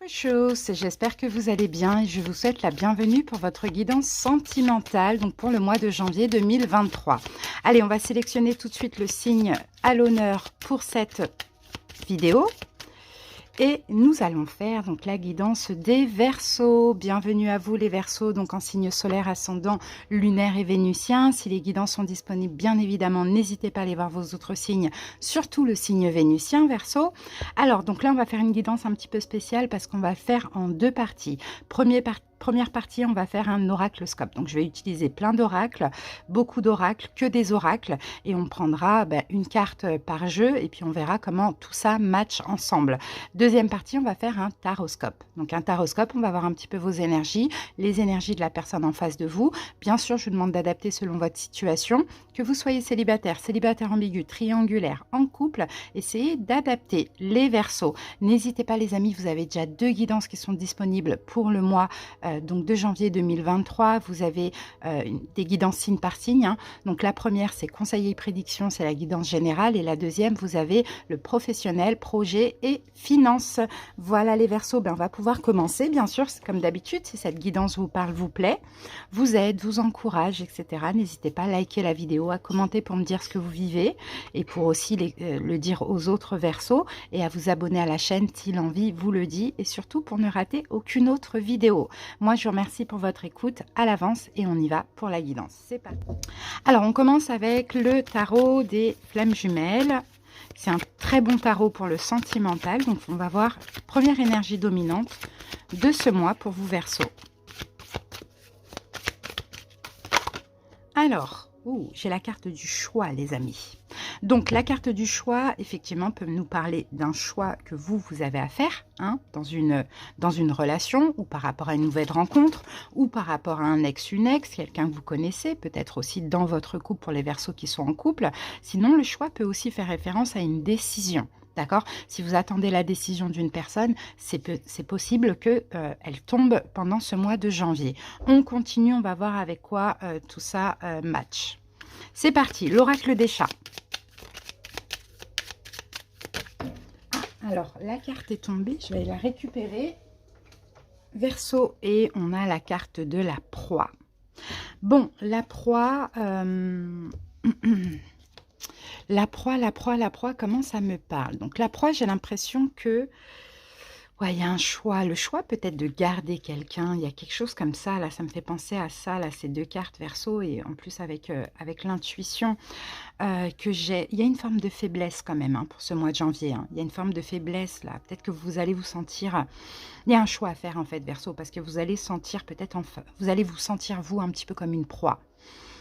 Chose, j'espère que vous allez bien et je vous souhaite la bienvenue pour votre guidance sentimentale, donc pour le mois de janvier 2023. Allez, on va sélectionner tout de suite le signe à l'honneur pour cette vidéo. Et nous allons faire donc la guidance des Verseaux. Bienvenue à vous les Verseaux, donc en signe solaire, ascendant, lunaire et vénusien. Si les guidances sont disponibles, bien évidemment, n'hésitez pas à aller voir vos autres signes, surtout le signe vénusien, Verseau. Alors, donc là, on va faire une guidance un petit peu spéciale parce qu'on va faire en deux parties. Première partie, on va faire un oracloscope. Donc, je vais utiliser plein d'oracles, beaucoup d'oracles, que des oracles. Et on prendra une carte par jeu et puis on verra comment tout ça match ensemble. Deuxième partie, on va faire un taroscope. Donc, un taroscope, on va voir un petit peu vos énergies, les énergies de la personne en face de vous. Bien sûr, je vous demande d'adapter selon votre situation. Que vous soyez célibataire, célibataire ambigu, triangulaire, en couple, essayez d'adapter les Verseaux. N'hésitez pas les amis, vous avez déjà 2 guidances qui sont disponibles pour le mois donc de janvier 2023. Vous avez des guidances signe par signe. Hein. Donc la première, c'est conseil et prédiction, c'est la guidance générale. Et la deuxième, vous avez le professionnel, projet et finance. Voilà les Verseaux, on va pouvoir commencer. Bien sûr, comme d'habitude, si cette guidance vous parle, vous plaît, vous aide, vous encourage, etc. N'hésitez pas à liker la vidéo, à commenter pour me dire ce que vous vivez et pour aussi le dire aux autres Verseaux et à vous abonner à la chaîne si l'envie vous le dit et surtout pour ne rater aucune autre vidéo. Moi, je vous remercie pour votre écoute à l'avance et on y va pour la guidance. C'est parti. Alors, on commence avec le tarot des flammes jumelles. C'est un très bon tarot pour le sentimental. Donc, on va voir première énergie dominante de ce mois pour vous, Verseau. Alors, j'ai la carte du choix, les amis. Donc, la carte du choix, effectivement, peut nous parler d'un choix que vous avez à faire hein, dans une relation ou par rapport à une nouvelle rencontre ou par rapport à un ex, une ex, quelqu'un que vous connaissez, peut-être aussi dans votre couple pour les Verseaux qui sont en couple. Sinon, le choix peut aussi faire référence à une décision. D'accord? Si vous attendez la décision d'une personne, c'est possible qu'elle tombe pendant ce mois de janvier. On continue, on va voir avec quoi tout ça match. C'est parti, l'oracle des chats. Alors, la carte est tombée, je vais la récupérer. Verseau, et on a la carte de la proie. Bon, la proie... La proie, comment ça me parle? Donc, la proie, j'ai l'impression que... Ouais, il y a un choix. Le choix peut-être de garder quelqu'un. Il y a quelque chose comme ça. Là, ça me fait penser à ça, là, ces 2 cartes Verseau. Et en plus, avec l'intuition que j'ai... Il y a une forme de faiblesse quand même hein, pour ce mois de janvier. Hein. Il y a une forme de faiblesse là. Peut-être que vous allez vous sentir... Il y a un choix à faire en fait, Verseau. Parce que vous allez sentir peut-être... Vous allez vous sentir, vous, un petit peu comme une proie.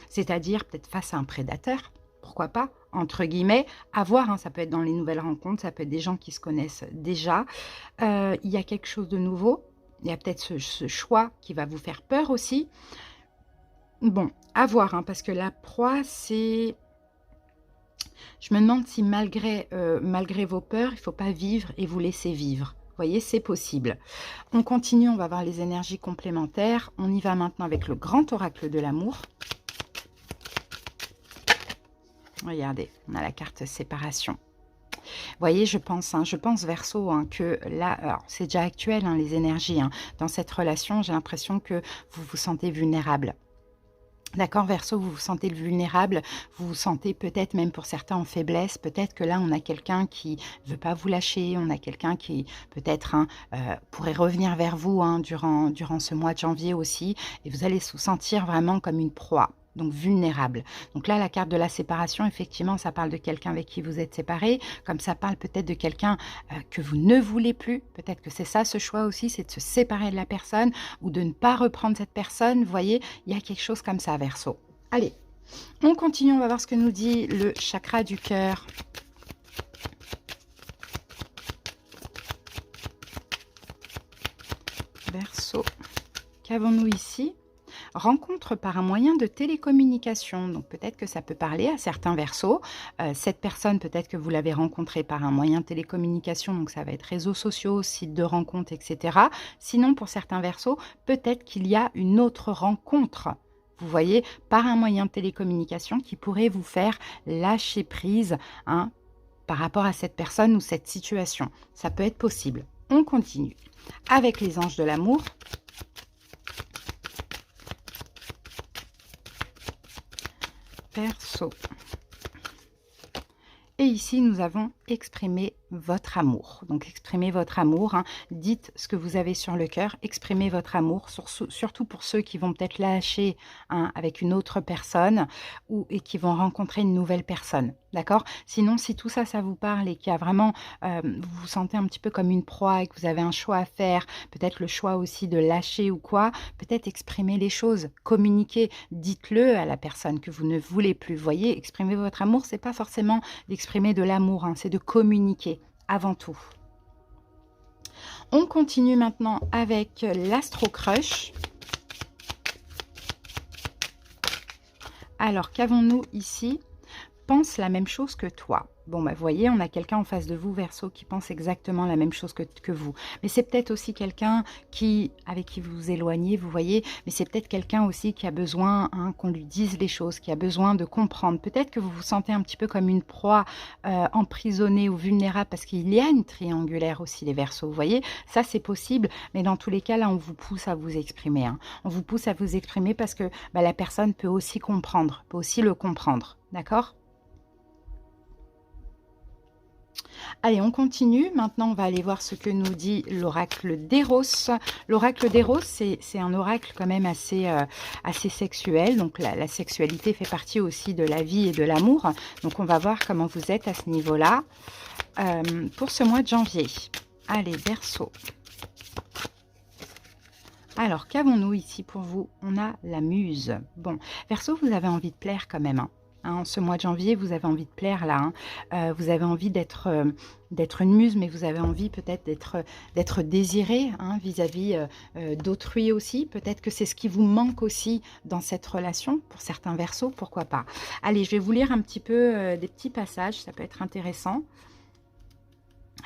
C'est-à-dire peut-être face à un prédateur. Pourquoi pas, entre guillemets, à voir, hein, ça peut être dans les nouvelles rencontres, ça peut être des gens qui se connaissent déjà. Il y a quelque chose de nouveau, il y a peut-être ce choix qui va vous faire peur aussi. Bon, à voir, hein, parce que la proie, c'est... Je me demande si malgré vos peurs, il ne faut pas vivre et vous laisser vivre. Vous voyez, c'est possible. On continue, on va voir les énergies complémentaires. On y va maintenant avec le grand oracle de l'amour. Regardez, on a la carte séparation. Vous voyez, je pense Verseau, hein, que là, c'est déjà actuel, hein, les énergies. Hein, dans cette relation, j'ai l'impression que vous vous sentez vulnérable. D'accord, Verseau, vous vous sentez vulnérable, vous vous sentez peut-être même pour certains en faiblesse. Peut-être que là, on a quelqu'un qui ne veut pas vous lâcher, on a quelqu'un qui peut-être hein, pourrait revenir vers vous hein, durant ce mois de janvier aussi. Et vous allez vous sentir vraiment comme une proie. Donc vulnérable. Donc là, la carte de la séparation, effectivement, ça parle de quelqu'un avec qui vous êtes séparé, comme ça parle peut-être de quelqu'un que vous ne voulez plus. Peut-être que c'est ça ce choix aussi, c'est de se séparer de la personne ou de ne pas reprendre cette personne. Vous voyez, il y a quelque chose comme ça, Verseau. Allez, on continue, on va voir ce que nous dit le chakra du cœur. Verseau, qu'avons-nous ici ? Rencontre par un moyen de télécommunication. Donc peut-être que ça peut parler à certains Verseaux. Cette personne, peut-être que vous l'avez rencontrée par un moyen de télécommunication, donc ça va être réseaux sociaux, sites de rencontres, etc. Sinon, pour certains Verseaux, peut-être qu'il y a une autre rencontre. Vous voyez, par un moyen de télécommunication qui pourrait vous faire lâcher prise hein, par rapport à cette personne ou cette situation. Ça peut être possible. On continue avec les anges de l'amour. Verseau. Et ici, nous avons exprimé votre amour. Donc, exprimez votre amour. Hein. Dites ce que vous avez sur le cœur. Exprimez votre amour, surtout pour ceux qui vont peut-être lâcher avec une autre personne et qui vont rencontrer une nouvelle personne. D'accord? Sinon, si tout ça, ça vous parle et qu'il y a vraiment, vous vous sentez un petit peu comme une proie et que vous avez un choix à faire, peut-être le choix aussi de lâcher ou quoi, peut-être exprimer les choses, communiquer, dites-le à la personne que vous ne voulez plus. Voyez, exprimer votre amour, c'est pas forcément d'exprimer de l'amour, hein, c'est de communiquer avant tout. On continue maintenant avec l'Astro Crush. Alors, qu'avons-nous ici? Pense la même chose que toi. Bon, bah, vous voyez, on a quelqu'un en face de vous, Verseau, qui pense exactement la même chose que vous. Mais c'est peut-être aussi quelqu'un avec qui vous vous éloignez, vous voyez. Mais c'est peut-être quelqu'un aussi qui a besoin qu'on lui dise les choses, qui a besoin de comprendre. Peut-être que vous vous sentez un petit peu comme une proie emprisonnée ou vulnérable, parce qu'il y a une triangulaire aussi, les Verseaux, vous voyez. Ça, c'est possible, mais dans tous les cas, là, on vous pousse à vous exprimer. Hein. On vous pousse à vous exprimer parce que la personne peut aussi comprendre, peut aussi le comprendre. D'accord ? Allez, on continue. Maintenant, on va aller voir ce que nous dit l'oracle d'Eros. L'oracle d'Eros, c'est un oracle quand même assez sexuel. Donc, la sexualité fait partie aussi de la vie et de l'amour. Donc, on va voir comment vous êtes à ce niveau-là pour ce mois de janvier. Allez, Verseau. Alors, qu'avons-nous ici pour vous? On a la muse. Bon, Verseau, vous avez envie de plaire quand même, hein. Hein, ce mois de janvier, vous avez envie de plaire là. Hein. Vous avez envie d'être une muse, mais vous avez envie peut-être d'être désiré vis-à-vis d'autrui aussi. Peut-être que c'est ce qui vous manque aussi dans cette relation. Pour certains Verseaux, pourquoi pas. Allez, je vais vous lire un petit peu des petits passages. Ça peut être intéressant.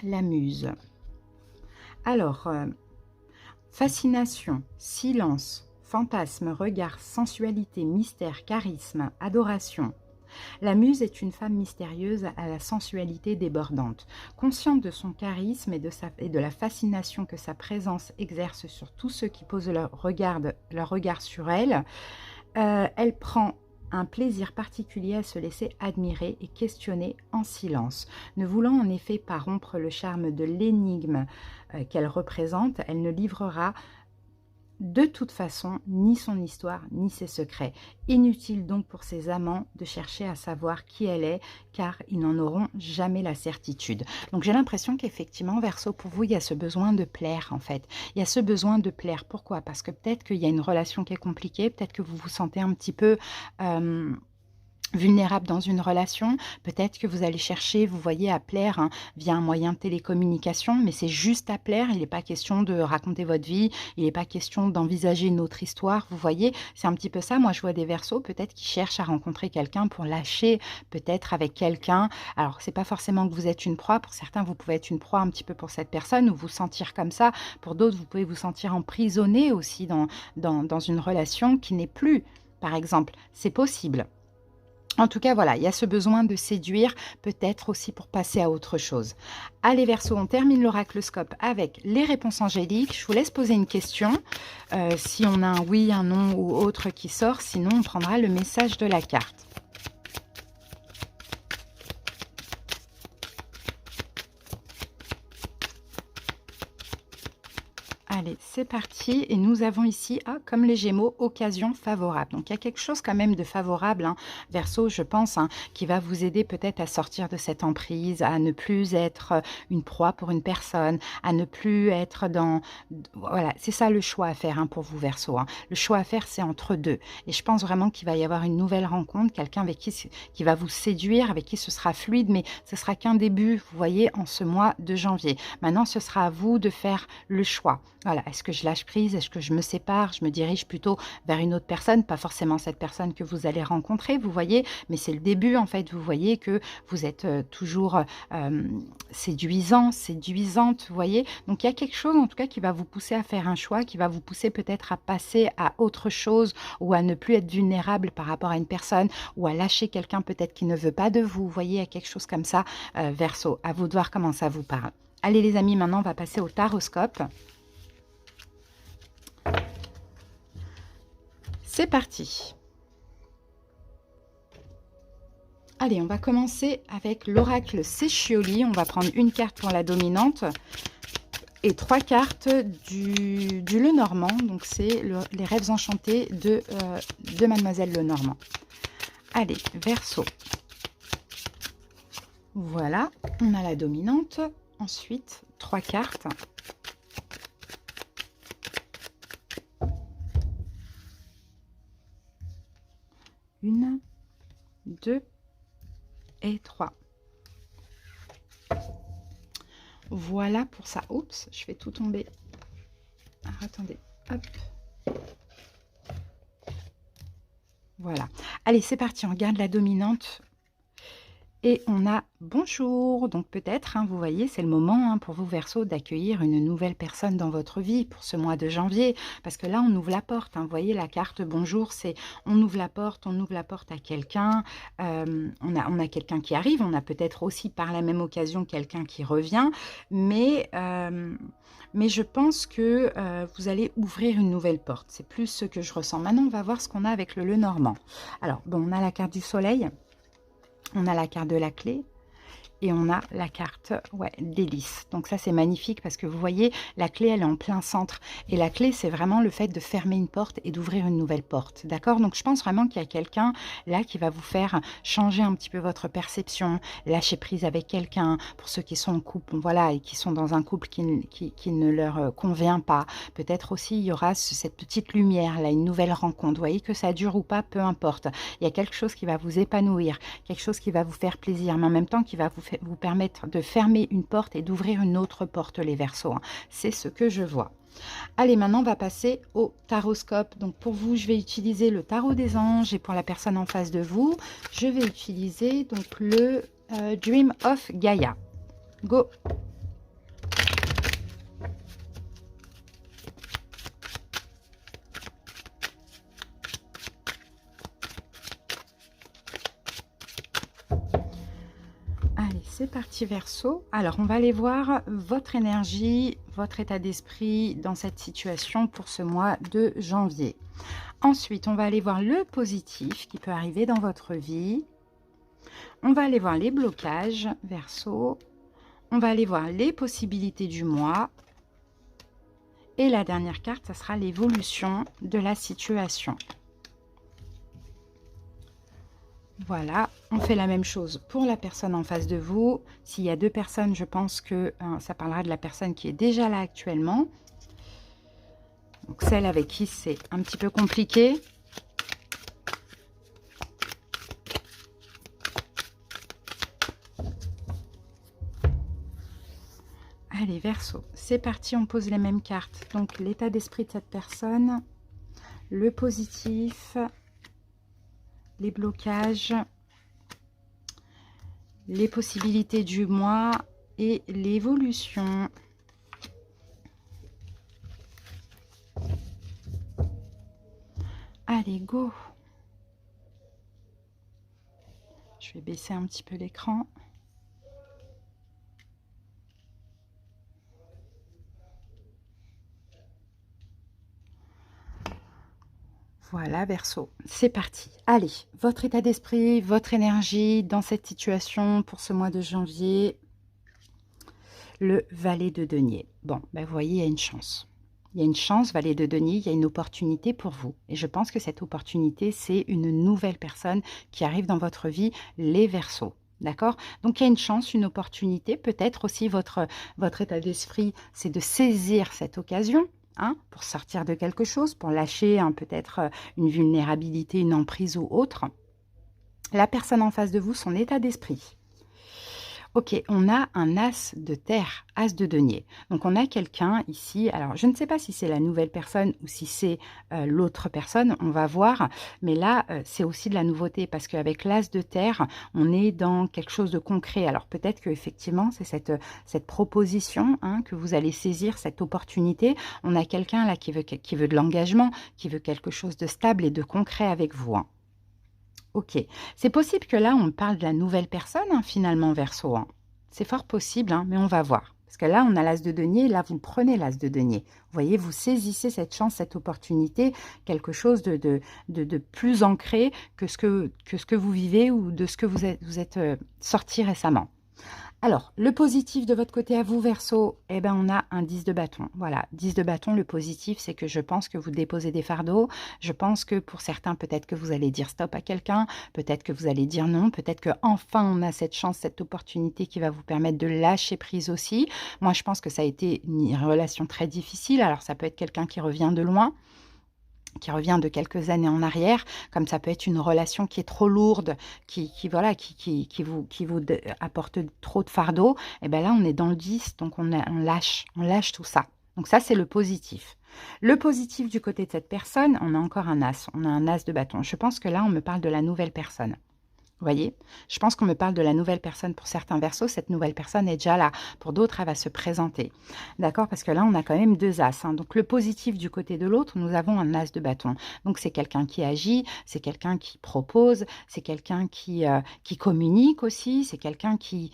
La muse. Alors, fascination, silence, fantasme, regard, sensualité, mystère, charisme, adoration. La muse est une femme mystérieuse à la sensualité débordante. Consciente de son charisme et de la fascination que sa présence exerce sur tous ceux qui posent leur regard sur elle, elle prend un plaisir particulier à se laisser admirer et questionner en silence. Ne voulant en effet pas rompre le charme de l'énigme qu'elle représente, elle ne livrera de toute façon ni son histoire ni ses secrets. Inutile donc pour ses amants de chercher à savoir qui elle est, car ils n'en auront jamais la certitude. Donc j'ai l'impression qu'effectivement, Verseau, pour vous, il y a ce besoin de plaire en fait. Il y a ce besoin de plaire. Pourquoi? Parce que peut-être qu'il y a une relation qui est compliquée, peut-être que vous vous sentez un petit peu vulnérable dans une relation, peut-être que vous allez chercher, vous voyez, à plaire via un moyen de télécommunication, mais c'est juste à plaire, il n'est pas question de raconter votre vie, il n'est pas question d'envisager une autre histoire, vous voyez, c'est un petit peu ça. Moi je vois des Verseaux peut-être qui cherchent à rencontrer quelqu'un pour lâcher peut-être avec quelqu'un. Alors c'est pas forcément que vous êtes une proie, pour certains vous pouvez être une proie un petit peu pour cette personne ou vous sentir comme ça, pour d'autres vous pouvez vous sentir emprisonné aussi dans une relation qui n'est plus, par exemple, c'est possible. En tout cas, voilà, il y a ce besoin de séduire, peut-être aussi pour passer à autre chose. Allez, Verseau, on termine l'oraclescope avec les réponses angéliques. Je vous laisse poser une question. Si on a un oui, un non ou autre qui sort, sinon on prendra le message de la carte. Allez, c'est parti. Et nous avons ici, comme les Gémeaux, occasion favorable. Donc, il y a quelque chose quand même de favorable, Verseau, je pense, qui va vous aider peut-être à sortir de cette emprise, à ne plus être une proie pour une personne, à ne plus être dans... Voilà, c'est ça le choix à faire pour vous, Verseau. Le choix à faire, c'est entre deux. Et je pense vraiment qu'il va y avoir une nouvelle rencontre, quelqu'un avec qui va vous séduire, avec qui ce sera fluide, mais ce sera qu'un début, vous voyez, en ce mois de janvier. Maintenant, ce sera à vous de faire le choix. Voilà, est-ce que je lâche prise? Est-ce que je me sépare? Je me dirige plutôt vers une autre personne, pas forcément cette personne que vous allez rencontrer, vous voyez, mais c'est le début en fait, vous voyez que vous êtes toujours séduisant, séduisante, vous voyez. Donc il y a quelque chose en tout cas qui va vous pousser à faire un choix, qui va vous pousser peut-être à passer à autre chose ou à ne plus être vulnérable par rapport à une personne ou à lâcher quelqu'un peut-être qui ne veut pas de vous, vous voyez, il y a quelque chose comme ça, Verseau. À vous de voir comment ça vous parle. Allez les amis, maintenant on va passer au taroscope. C'est parti. Allez, on va commencer avec l'oracle Secchioli. On va prendre une carte pour la dominante et 3 cartes du Lenormand. Donc c'est les rêves enchantés de Mademoiselle Lenormand. Allez, Verseau. Voilà, on a la dominante. Ensuite, 3 cartes. Une, 2 et 3. Voilà pour ça. Oups, je fais tout tomber. Alors, attendez, hop. Voilà. Allez, c'est parti, on regarde la dominante. Et on a bonjour. Donc peut-être, vous voyez, c'est le moment pour vous Verseau d'accueillir une nouvelle personne dans votre vie pour ce mois de janvier. Parce que là, on ouvre la porte. Vous voyez, la carte bonjour, c'est on ouvre la porte à quelqu'un. On a quelqu'un qui arrive. On a peut-être aussi par la même occasion quelqu'un qui revient. Mais je pense que vous allez ouvrir une nouvelle porte. C'est plus ce que je ressens. Maintenant, on va voir ce qu'on a avec le Lenormand. Alors, bon, on a la carte du soleil. On a la carte de la clé et on a la carte d'hélice. Donc ça, c'est magnifique parce que vous voyez, la clé, elle est en plein centre. Et la clé, c'est vraiment le fait de fermer une porte et d'ouvrir une nouvelle porte. D'accord? Donc je pense vraiment qu'il y a quelqu'un là qui va vous faire changer un petit peu votre perception, lâcher prise avec quelqu'un. Pour ceux qui sont en couple, voilà, et qui sont dans un couple qui ne leur convient pas. Peut-être aussi, il y aura cette petite lumière, là, une nouvelle rencontre. Vous voyez que ça dure ou pas, peu importe. Il y a quelque chose qui va vous épanouir, quelque chose qui va vous faire plaisir, mais en même temps qui va vous permettre de fermer une porte et d'ouvrir une autre porte, les Verseaux. C'est ce que je vois. Allez, maintenant, on va passer au taroscope. Donc, pour vous, je vais utiliser le tarot des anges et pour la personne en face de vous, je vais utiliser donc le Dream of Gaia. Go! Allez, c'est parti Verseau. Alors, on va aller voir votre énergie, votre état d'esprit dans cette situation pour ce mois de janvier. Ensuite, on va aller voir le positif qui peut arriver dans votre vie. On va aller voir les blocages, Verseau. On va aller voir les possibilités du mois. Et la dernière carte, ça sera l'évolution de la situation. Voilà, on fait la même chose pour la personne en face de vous. S'il y a 2 personnes, je pense que ça parlera de la personne qui est déjà là actuellement. Donc celle avec qui c'est un petit peu compliqué. Allez, Verseau, c'est parti, on pose les mêmes cartes. Donc l'état d'esprit de cette personne, le positif, les blocages, les possibilités du mois et l'évolution. Allez, go! Je vais baisser un petit peu l'écran. Voilà, Verseau, c'est parti. Allez, votre état d'esprit, votre énergie dans cette situation pour ce mois de janvier. Le valet de denier. Bon, ben vous voyez, il y a une chance. Il y a une chance, valet de denier, il y a une opportunité pour vous. Et je pense que cette opportunité, c'est une nouvelle personne qui arrive dans votre vie, les Verseaux. D'accord? Donc, il y a une chance, une opportunité. Peut-être aussi votre état d'esprit, c'est de saisir cette occasion. Pour sortir de quelque chose, pour lâcher peut-être une vulnérabilité, une emprise ou autre. La personne en face de vous, son état d'esprit. Ok, on a un as de terre, as de denier. Donc, on a quelqu'un ici. Alors, je ne sais pas si c'est la nouvelle personne ou si c'est l'autre personne. On va voir. Mais là, c'est aussi de la nouveauté parce qu'avec l'as de terre, on est dans quelque chose de concret. Alors, peut-être qu'effectivement, c'est cette proposition que vous allez saisir, cette opportunité. On a quelqu'un là qui veut de l'engagement, qui veut quelque chose de stable et de concret avec vous. Ok, c'est possible que là, on parle de la nouvelle personne, finalement, Verseau. C'est fort possible, mais on va voir. Parce que là, on a l'as de denier, là, vous prenez l'as de denier. Vous voyez, vous saisissez cette chance, cette opportunité, quelque chose de plus ancré que ce que vous vivez ou de ce que vous êtes sorti récemment. Alors, le positif de votre côté à vous, Verseau, eh ben, on a un 10 de bâton. Voilà, 10 de bâton, le positif, c'est que je pense que vous déposez des fardeaux. Je pense que pour certains, peut-être que vous allez dire stop à quelqu'un, peut-être que vous allez dire non, peut-être qu'enfin, on a cette chance, cette opportunité qui va vous permettre de lâcher prise aussi. Moi, je pense que ça a été une relation très difficile. Alors, ça peut être quelqu'un qui revient de loin, qui revient de quelques années en arrière, comme ça peut être une relation qui est trop lourde, voilà, qui vous apporte trop de fardeau, et bien là, on est dans le 10, donc on lâche tout ça. Donc ça, c'est le positif. Le positif du côté de cette personne, on a encore un as, on a un as de bâton. Je pense que là, on me parle de la nouvelle personne. Vous voyez, je pense qu'on me parle de la nouvelle personne pour certains Verseaux. Cette nouvelle personne est déjà là. Pour d'autres, elle va se présenter. D'accord? Parce que là, on a quand même deux as. Hein. Donc, le positif du côté de l'autre, nous avons un as de bâton. Donc, c'est quelqu'un qui agit, c'est quelqu'un qui propose, c'est quelqu'un qui communique aussi, c'est quelqu'un qui...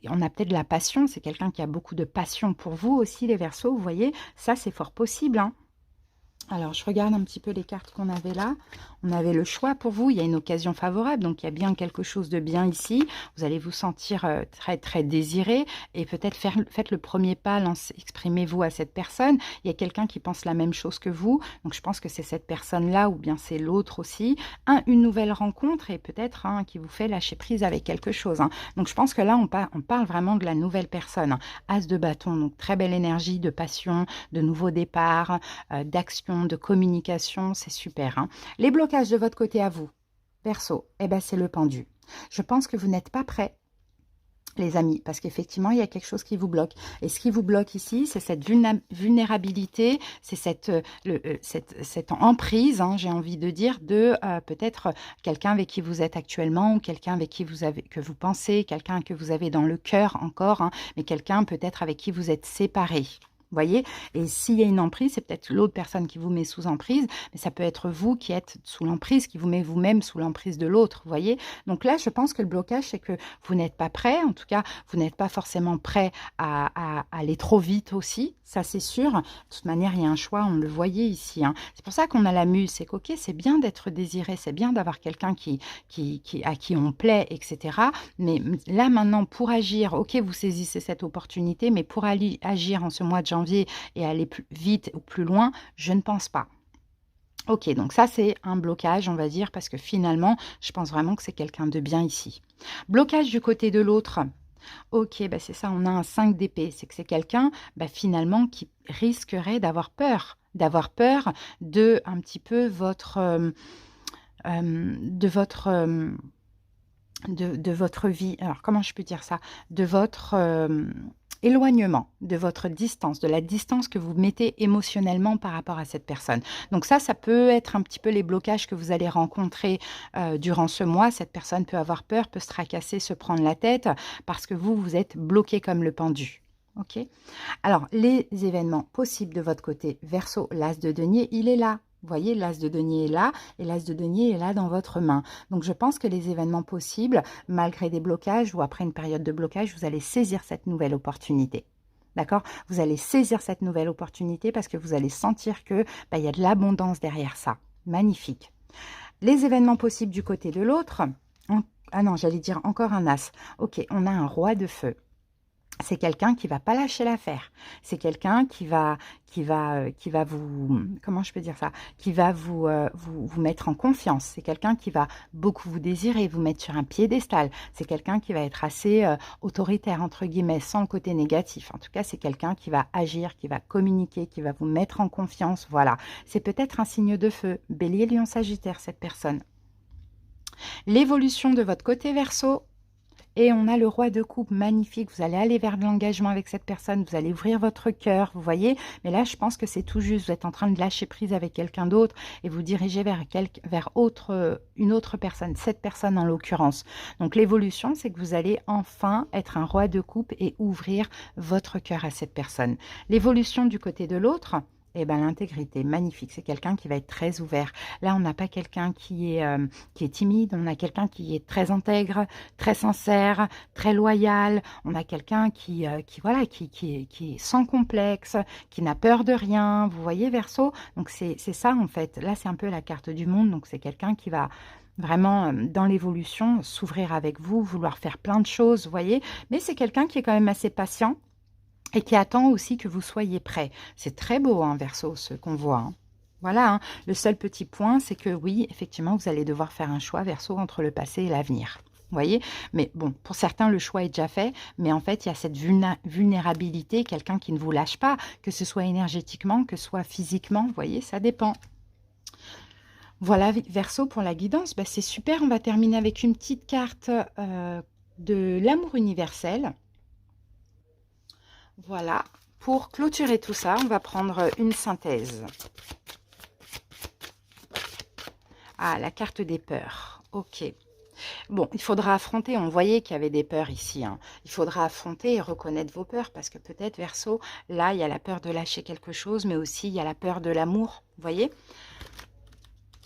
On a peut-être de la passion, c'est quelqu'un qui a beaucoup de passion pour vous aussi, les Verseaux. Vous voyez, ça, c'est fort possible. Hein. Alors, je regarde un petit peu les cartes qu'on avait là. On avait le choix pour vous. Il y a une occasion favorable. Donc, il y a bien quelque chose de bien ici. Vous allez vous sentir très, très désiré. Et peut-être faites le premier pas. Exprimez-vous à cette personne. Il y a quelqu'un qui pense la même chose que vous. Donc, je pense que c'est cette personne-là ou bien c'est l'autre aussi. Une nouvelle rencontre et peut-être qui vous fait lâcher prise avec quelque chose. Hein. Donc, je pense que là, on parle vraiment de la nouvelle personne. Hein. As de bâton. Donc, très belle énergie de passion, de nouveau départ, d'action, de communication, c'est super. Hein. Les blocages de votre côté à vous, Verseau, eh ben, c'est le pendu. Je pense que vous n'êtes pas prêts, les amis, parce qu'effectivement, il y a quelque chose qui vous bloque. Et ce qui vous bloque ici, c'est cette vulnérabilité, c'est cette emprise, hein, j'ai envie de dire, de peut-être quelqu'un avec qui vous êtes actuellement, ou quelqu'un avec qui que vous pensez, quelqu'un que vous avez dans le cœur encore, hein, mais quelqu'un peut-être avec qui vous êtes séparés. Vous voyez? Et s'il y a une emprise, c'est peut-être l'autre personne qui vous met sous emprise, mais ça peut être vous qui êtes sous l'emprise, qui vous met vous-même sous l'emprise de l'autre, vous voyez? Donc là, je pense que le blocage, c'est que vous n'êtes pas prêt, en tout cas, vous n'êtes pas forcément prêt à aller trop vite aussi, ça c'est sûr. De toute manière, il y a un choix, on le voyait ici. Hein. C'est pour ça qu'on a la muse, c'est qu'ok, c'est bien d'être désiré, c'est bien d'avoir quelqu'un à qui on plaît, etc. Mais là, maintenant, pour agir, ok, vous saisissez cette opportunité, mais pour agir en ce mois de janvier, et aller plus vite ou plus loin, je ne pense pas. Ok, donc ça c'est un blocage, on va dire, parce que finalement, je pense vraiment que c'est quelqu'un de bien ici. Blocage du côté de l'autre. Ok, bah c'est ça, on a un 5 d'épée. C'est que c'est quelqu'un, finalement, qui risquerait d'avoir peur de un petit peu de votre vie. Alors, comment je peux dire ça? De votre éloignement, de votre distance, de la distance que vous mettez émotionnellement par rapport à cette personne. Donc ça peut être un petit peu les blocages que vous allez rencontrer durant ce mois. Cette personne peut avoir peur, peut se tracasser, se prendre la tête parce que vous êtes bloqué comme le pendu. Ok. Alors, les événements possibles de votre côté, Verseau, l'as de denier, il est là. Vous voyez, l'as de denier est là et l'as de denier est là dans votre main. Donc, je pense que les événements possibles, malgré des blocages ou après une période de blocage, vous allez saisir cette nouvelle opportunité. D'accord? Vous allez saisir cette nouvelle opportunité parce que vous allez sentir que il y a de l'abondance derrière ça. Magnifique. Les événements possibles du côté de l'autre. Ah non, j'allais dire encore un as. Ok, on a un roi de feu. C'est quelqu'un qui va pas lâcher l'affaire. C'est quelqu'un qui va vous, comment je peux dire ça, qui va vous mettre en confiance. C'est quelqu'un qui va beaucoup vous désirer, vous mettre sur un piédestal. C'est quelqu'un qui va être assez autoritaire, entre guillemets, sans le côté négatif. En tout cas, c'est quelqu'un qui va agir, qui va communiquer, qui va vous mettre en confiance. Voilà. C'est peut-être un signe de feu. Bélier, Lion, Sagittaire, cette personne. L'évolution de votre côté Verseau. Et on a le roi de coupe, magnifique. Vous allez aller vers de l'engagement avec cette personne. Vous allez ouvrir votre cœur, vous voyez. Mais là, je pense que c'est tout juste. Vous êtes en train de lâcher prise avec quelqu'un d'autre et vous dirigez vers une autre personne, cette personne en l'occurrence. Donc, l'évolution, c'est que vous allez enfin être un roi de coupe et ouvrir votre cœur à cette personne. L'évolution du côté de l'autre, Eh ben, l'intégrité, magnifique. C'est quelqu'un qui va être très ouvert. Là, on n'a pas quelqu'un qui est timide. On a quelqu'un qui est très intègre, très sincère, très loyal. On a quelqu'un voilà, qui est sans complexe, qui n'a peur de rien. Vous voyez, Verseau? Donc, c'est ça, en fait. Là, c'est un peu la carte du monde. Donc, c'est quelqu'un qui va vraiment, dans l'évolution, s'ouvrir avec vous, vouloir faire plein de choses, vous voyez? Mais c'est quelqu'un qui est quand même assez patient et qui attend aussi que vous soyez prêt. C'est très beau, hein, Verseau, ce qu'on voit, hein. Voilà, hein. Le seul petit point, c'est que oui, effectivement, vous allez devoir faire un choix, Verseau, entre le passé et l'avenir. Vous voyez? Mais bon, pour certains, le choix est déjà fait, mais en fait, il y a cette vulnérabilité, quelqu'un qui ne vous lâche pas, que ce soit énergétiquement, que ce soit physiquement, vous voyez, ça dépend. Voilà, Verseau, pour la guidance, bah, c'est super. On va terminer avec une petite carte de l'amour universel. Voilà, pour clôturer tout ça, on va prendre une synthèse. Ah, la carte des peurs. Ok. Bon, il faudra affronter, on voyait qu'il y avait des peurs ici, hein. Il faudra affronter et reconnaître vos peurs, parce que peut-être, Verseau, là, il y a la peur de lâcher quelque chose, mais aussi il y a la peur de l'amour, vous voyez?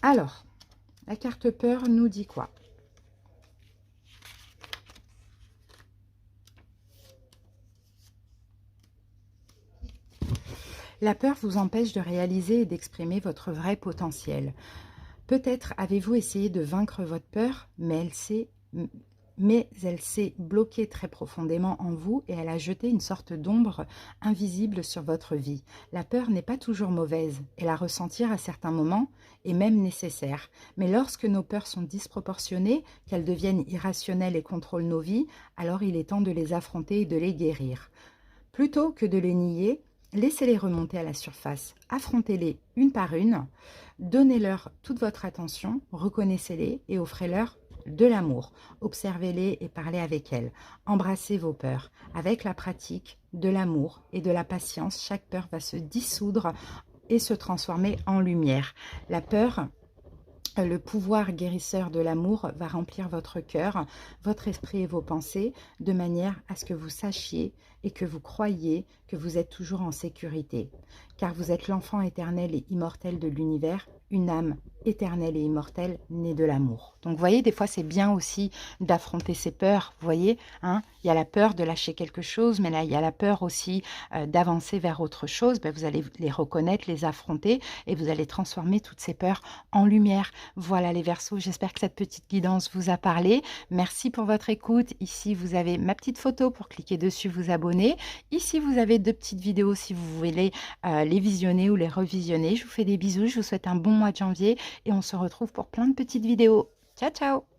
Alors, la carte peur nous dit quoi? La peur vous empêche de réaliser et d'exprimer votre vrai potentiel. Peut-être avez-vous essayé de vaincre votre peur, mais elle s'est bloquée très profondément en vous et elle a jeté une sorte d'ombre invisible sur votre vie. La peur n'est pas toujours mauvaise et la ressentir à certains moments est même nécessaire. Mais lorsque nos peurs sont disproportionnées, qu'elles deviennent irrationnelles et contrôlent nos vies, alors il est temps de les affronter et de les guérir. Plutôt que de les nier, laissez-les remonter à la surface, affrontez-les une par une, donnez-leur toute votre attention, reconnaissez-les et offrez-leur de l'amour. Observez-les et parlez avec elles. Embrassez vos peurs. Avec la pratique, de l'amour et de la patience, chaque peur va se dissoudre et se transformer en lumière. La peur, le pouvoir guérisseur de l'amour va remplir votre cœur, votre esprit et vos pensées de manière à ce que vous sachiez et que vous croyiez que vous êtes toujours en sécurité. Car vous êtes l'enfant éternel et immortel de l'univers, une âme éternelle et immortelle née de l'amour. Donc vous voyez, des fois c'est bien aussi d'affronter ses peurs, vous voyez, hein, il y a la peur de lâcher quelque chose, mais là il y a la peur aussi d'avancer vers autre chose. Ben, vous allez les reconnaître, les affronter et vous allez transformer toutes ces peurs en lumière. Voilà les Verseaux, j'espère que cette petite guidance vous a parlé. Merci pour votre écoute. Ici, vous avez ma petite photo pour cliquer dessus, vous abonner. Ici, vous avez 2 petites vidéos si vous voulez les visionner ou les revisionner. Je vous fais des bisous, je vous souhaite un bon mois de janvier et on se retrouve pour plein de petites vidéos. Ciao, ciao!